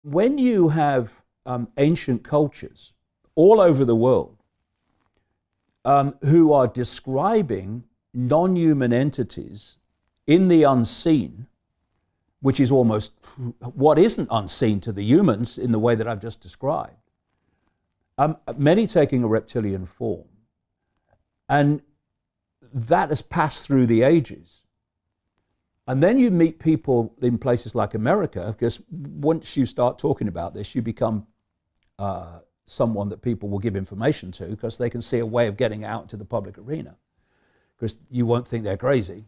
when you have ancient cultures all over the world who are describing non-human entities in the unseen, which is almost what isn't unseen to the humans in the way that I've just described, many taking a reptilian form. And that has passed through the ages. And then you meet people in places like America, because once you start talking about this, you become someone that people will give information to, because they can see a way of getting out into the public arena, because you won't think they're crazy.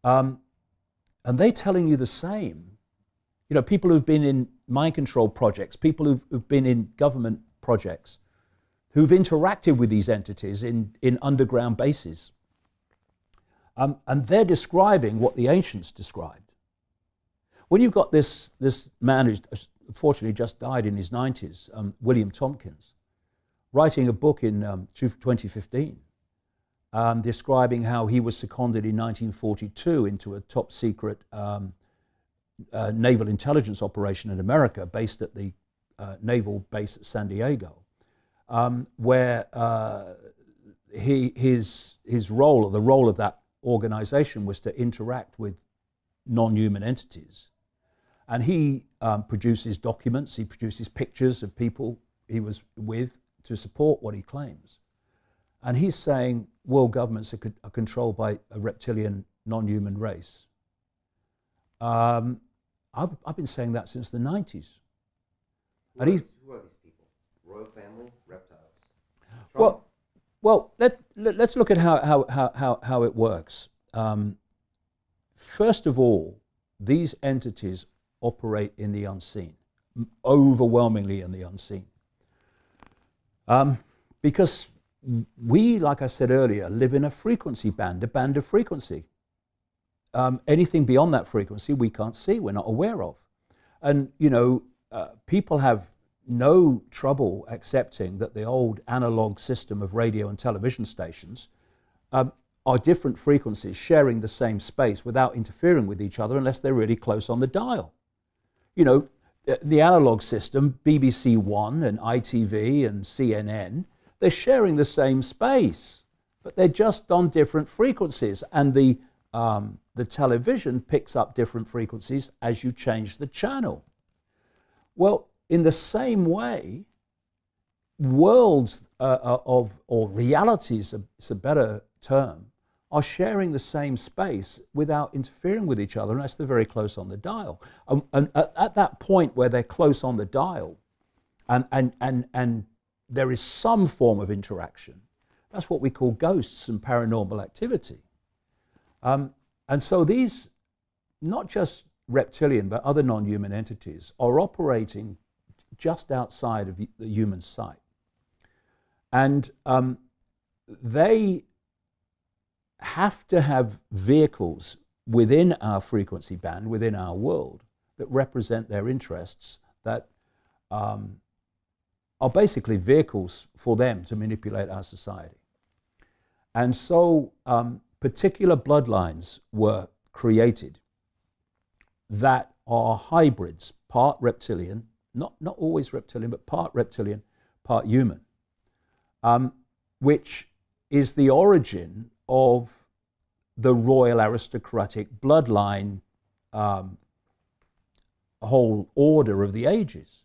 And they're telling you the same. You know, people who've been in mind control projects, people who've been in government projects, who've interacted with these entities in underground bases. And they're describing what the ancients described. When you've got this man who's unfortunately just died in his 90s, William Tompkins, writing a book in 2015, describing how he was seconded in 1942 into a top secret naval intelligence operation in America based at the naval base at San Diego, where his role, or the role of that organization, was to interact with non-human entities. And he produces documents, he produces pictures of people he was with to support what he claims. And he's saying world governments are controlled by a reptilian non-human race. I've been saying that since the 90s. Who are these people? Royal family, reptiles? Trump? Well, let's look at how it works. First of all, these entities operate in the unseen, overwhelmingly in the unseen. Because we, like I said earlier, live in a frequency band, a band of frequency. Anything beyond that frequency we can't see, we're not aware of. And, you know, people have no trouble accepting that the old analog system of radio and television stations are different frequencies sharing the same space without interfering with each other unless they're really close on the dial. You know, the analog system, BBC One and ITV and CNN, they're sharing the same space, but they're just on different frequencies. And the television picks up different frequencies as you change the channel. Well, in the same way, worlds or realities, it's a better term, are sharing the same space without interfering with each other unless they're very close on the dial. And at that point where they're close on the dial and there is some form of interaction, that's what we call ghosts and paranormal activity. And so these, not just reptilian, but other non-human entities are operating just outside of the human sight. And they have to have vehicles within our frequency band, within our world, that represent their interests, that are basically vehicles for them to manipulate our society. And so particular bloodlines were created that are hybrids, part reptilian, not always reptilian, but part reptilian, part human, which is the origin of the royal aristocratic bloodline whole order of the ages.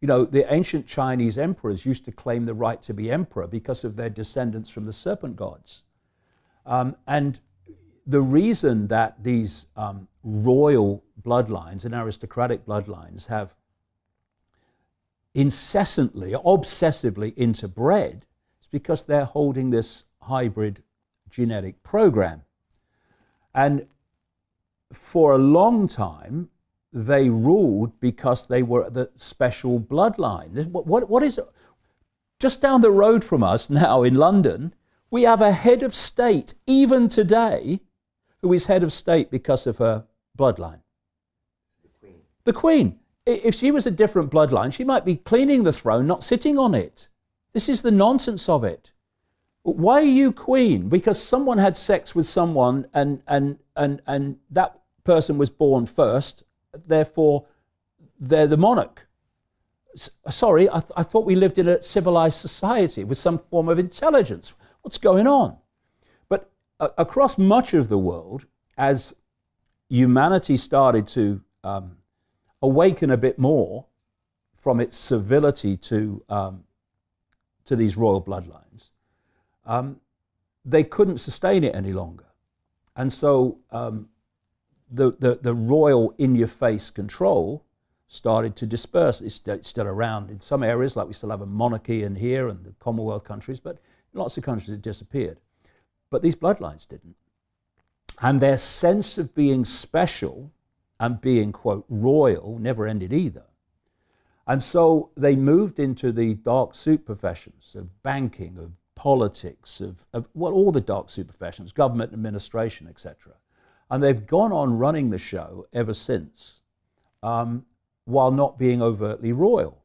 You know, the ancient Chinese emperors used to claim the right to be emperor because of their descendants from the serpent gods. And the reason that these royal bloodlines and aristocratic bloodlines have incessantly, obsessively interbred is because they're holding this hybrid genetic program. And for a long time, they ruled because they were the special bloodline. What is it? Just down the road from us now in London, we have a head of state, even today, who is head of state because of her bloodline. The Queen. The Queen. If she was a different bloodline, she might be cleaning the throne, not sitting on it. This is the nonsense of it. Why are you queen? Because someone had sex with someone and that person was born first, therefore they're the monarch. Sorry, I thought we lived in a civilized society with some form of intelligence. What's going on? But across much of the world, as humanity started to awaken a bit more from its servility to these royal bloodlines, they couldn't sustain it any longer. And so the royal in-your-face control started to disperse. It's still around in some areas, like we still have a monarchy in here and the Commonwealth countries, but in lots of countries it disappeared. But these bloodlines didn't. And their sense of being special and being, quote, royal never ended either. And so they moved into the dark suit professions of banking, of politics, of all the dark suit professions, government administration, etc. And they've gone on running the show ever since, while not being overtly royal.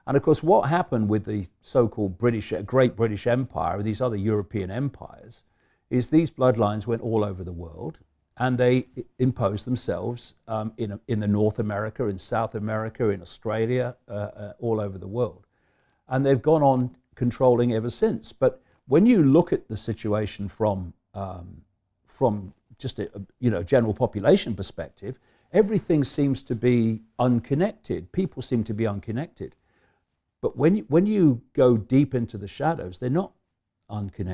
And of course, what happened with the so-called Great British Empire, or these other European empires, is these bloodlines went all over the world, and they imposed themselves in the North America, in South America, in Australia, all over the world. And they've gone on controlling ever since. But when you look at the situation from just a general population perspective, everything seems to be unconnected. People seem to be unconnected. But when you go deep into the shadows, they're not unconnected.